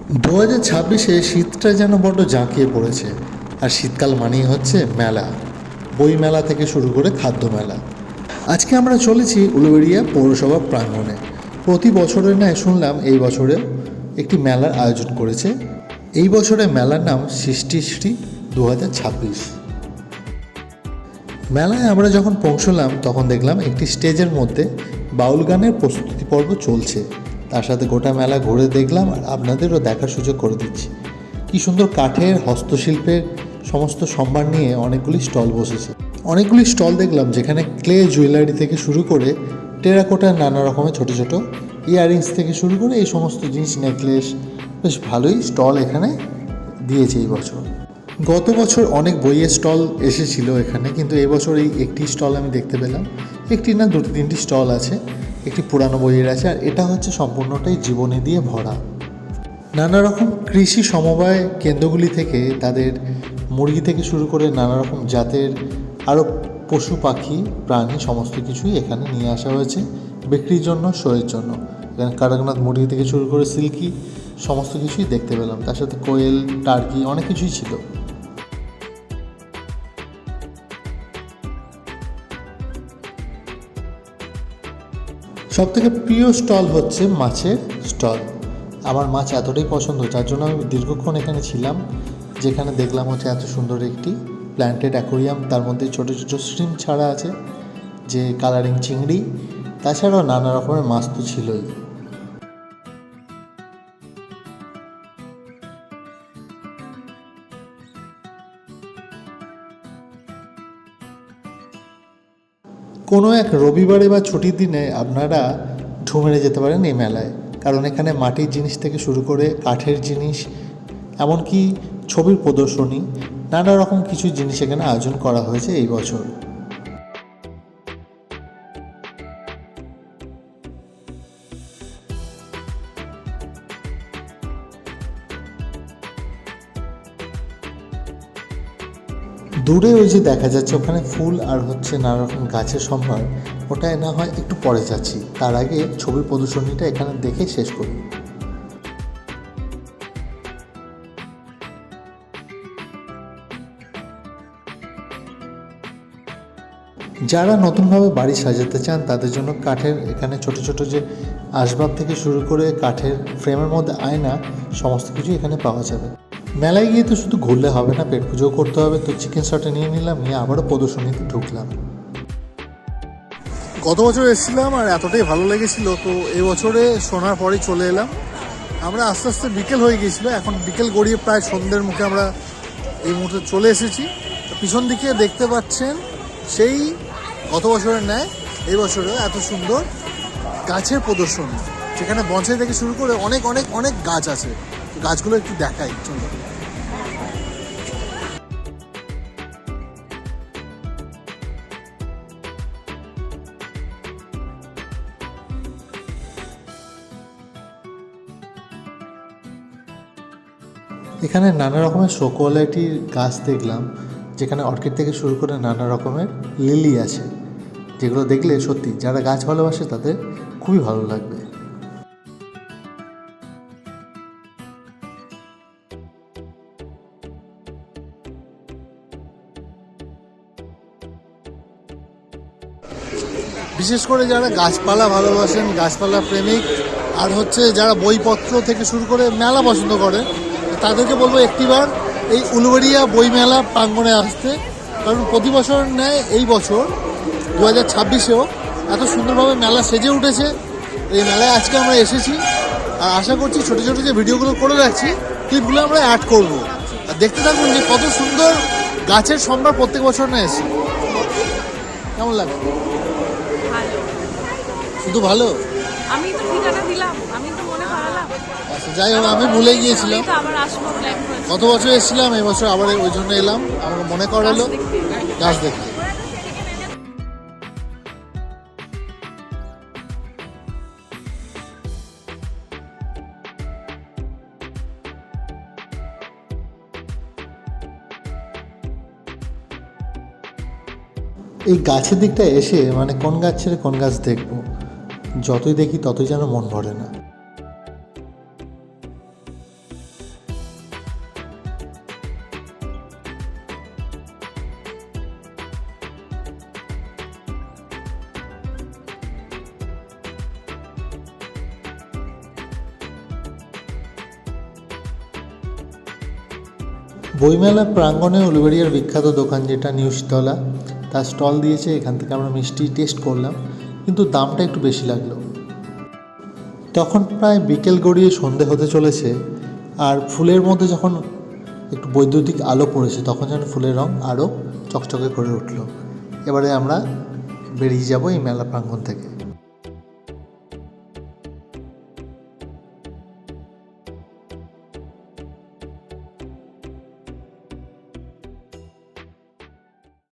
2026-এ শীতটা যেন বড্ড জাঁকিয়ে পড়েছে। আর শীতকাল মানেই হচ্ছে মেলা, বই মেলা থেকে শুরু করে খাদ্য মেলা। আজকে আমরা চলেছি উলুবেড়িয়া পৌরসভা প্রাঙ্গণে। প্রতি বছরের ন্যায় শুনলাম এই বছরেও একটি মেলার আয়োজন করেছে। এই বছরে মেলার নাম সৃষ্টিশ্রী 2026। মেলায় আমরা যখন পৌঁছলাম তখন দেখলাম একটি স্টেজের মধ্যে বাউল গানের প্রস্তুতি পর্ব চলছে। তার সাথে গোটা মেলা ঘুরে দেখলাম আর আপনাদেরও দেখার সুযোগ করে দিচ্ছি। কী সুন্দর কাঠের হস্তশিল্পের সমস্ত সম্ভার নিয়ে অনেকগুলি স্টল বসেছে। অনেকগুলি স্টল দেখলাম যেখানে ক্লে জুয়েলারি থেকে শুরু করে টেরাকোটার নানা রকমের ছোটো ছোটো ইয়াররিংস থেকে শুরু করে এই সমস্ত জিনিস, নেকলেস, বেশ ভালোই স্টল এখানে দিয়েছে এই বছর। গত বছর অনেক বইয়ের স্টল এসেছিল এখানে, কিন্তু এই বছর এই একটি স্টল আমি দেখতে পেলাম। একটি না, দুটি তিনটি স্টল আছে। একটি পুরানো বইয়ের আছে, আর এটা হচ্ছে সম্পূর্ণটাই জীবনী দিয়ে ভরা। নানা রকম কৃষি সমবায় কেন্দ্রগুলি থেকে তাদের মুরগি থেকে শুরু করে নানা রকম জাতের আরও পশু পাখি প্রাণী সমস্ত কিছুই এখানে নিয়ে আসা হয়েছে বিক্রির জন্য, শোয়ের জন্য। এখানে কাড়াকনাথ মুরগি থেকে শুরু করে সিল্কি সমস্ত কিছুই দেখতে পেলাম। তার সাথে কোয়েল, টার্কি, অনেক কিছুই ছিল। সবথেকে প্রিয় স্টল হচ্ছে মাছের স্টল। আমার মাছ এতটাই পছন্দ, যার জন্য আমি দীর্ঘক্ষণ এখানে ছিলাম। যেখানে দেখলাম হচ্ছে এত সুন্দর একটি প্ল্যান্টেড অ্যাকোরিয়াম, তার মধ্যে ছোটো ছোটো শ্রিম ছাড়া আছে, যে কালারিং চিংড়ি, তাছাড়াও নানা রকমের মাছ তো ছিলই। কোনো এক রবিবারে বা ছুটির দিনে আপনারা ঢুমেরে যেতে পারেন এই মেলায়, কারণ এখানে মাটির জিনিস থেকে শুরু করে কাঠের জিনিস, এমনকি ছবির প্রদর্শনী, নানা রকম কিছু জিনিস এখানে আয়োজন করা হয়েছে এই বছর। দূরে ওই যে দেখা যাচ্ছে ওখানে ফুল আর হচ্ছে নানা রকম গাছের সম্ভার, ওটায় না হয় একটু পরে যাচ্ছি। তার আগে ছবির প্রদর্শনীটা এখানে দেখে শেষ করি। যারা নতুনভাবে বাড়ি সাজাতে চান তাদের জন্য কাঠের এখানে ছোট ছোট যে আসবাব থেকে শুরু করে কাঠের ফ্রেমের মধ্যে আয়না, সমস্ত কিছু এখানে পাওয়া যাবে। মেলায় গিয়ে তো শুধু ঘুরলে হবে না, পেট পুজোও করতে হবে। তো চিকেন শটে নিয়ে নিলাম, নিয়ে আবারও প্রদর্শনীতে ঢুকলাম। গত বছর এসেছিলাম আর এতটাই ভালো লেগেছিল, তো এই বছরে শোনার পরেই চলে এলাম। আমরা আস্তে আস্তে বিকেল হয়ে গিয়েছিলো, এখন বিকেল গড়িয়ে প্রায় সন্ধ্যের মুখে আমরা এই মুহূর্তে চলে এসেছি। পিছন দিকে দেখতে পাচ্ছেন সেই গত বছরের ন্যায় এই বছরেও এত সুন্দর গাছের প্রদর্শনী, যেখানে বনসাই থেকে শুরু করে অনেক অনেক অনেক গাছ আছে। গাছগুলো একটু দেখাই চলো। এখানে নানা রকমের শো কোয়ালিটির গাছ দেখলাম, যেখানে অর্কিড থেকে শুরু করে নানা রকমের লিলি আছে, যেগুলো দেখলে সত্যি যারা গাছ ভালোবাসে তাদের খুবই ভালো লাগবে। বিশেষ করে যারা গাছপালা ভালোবাসেন, গাছপালা প্রেমিক, আর হচ্ছে যারা বইপত্র থেকে শুরু করে মেলা পছন্দ করেন, তাদেরকে বলবো একটিবার এই উলুবেড়িয়া বইমেলা প্রাঙ্গণে আসতে। কারণ প্রতি বছরের ন্যায় এই বছর 2026-এও এত সুন্দরভাবে মেলা সেজে উঠেছে। এই মেলায় আজকে আমরা এসেছি, আর আশা করছি ছোটো ছোটো যে ভিডিওগুলো করে রাখছি ক্লিপগুলো আমরা অ্যাড করবো। আর দেখতে থাকুন যে কত সুন্দর গাছের সম্ভার প্রত্যেক বছর না এসে। কেমন লাগে? শুধু ভালো? আমি তো ঠিকানা দিলাম, আমি তো মনে করালাম। আচ্ছা, যাই হোক, আমি ভুলে গিয়েছিলাম। আবার আসবো প্ল্যান করে। গত বছর এসেছিলাম, এই বছর আবার ওই জন্য এলাম, আমাকে মনে করালো গাছ দেখতে। এই গাছের দিকটা এসে মানে কোন গাছ ছেড়ে কোন গাছ দেখবো, যতই দেখি ততই যেন মন ভরে না। বইমেলা প্রাঙ্গণে উলুবেড়িয়ার বিখ্যাত দোকান যেটা নিউ শীতলা, তার স্টল দিয়েছে। এখান থেকে আমরা মিষ্টি টেস্ট করলাম, কিন্তু দামটা একটু বেশি লাগলো। তখন প্রায় বিকেল গড়িয়ে সন্ধে হতে চলেছে, আর ফুলের মধ্যে যখন একটু বৈদ্যুতিক আলো পড়েছে তখন যেন ফুলের রং আরও চকচকে করে উঠল। এবারে আমরা বেরিয়ে যাব এই মেলা প্রাঙ্গণ থেকে।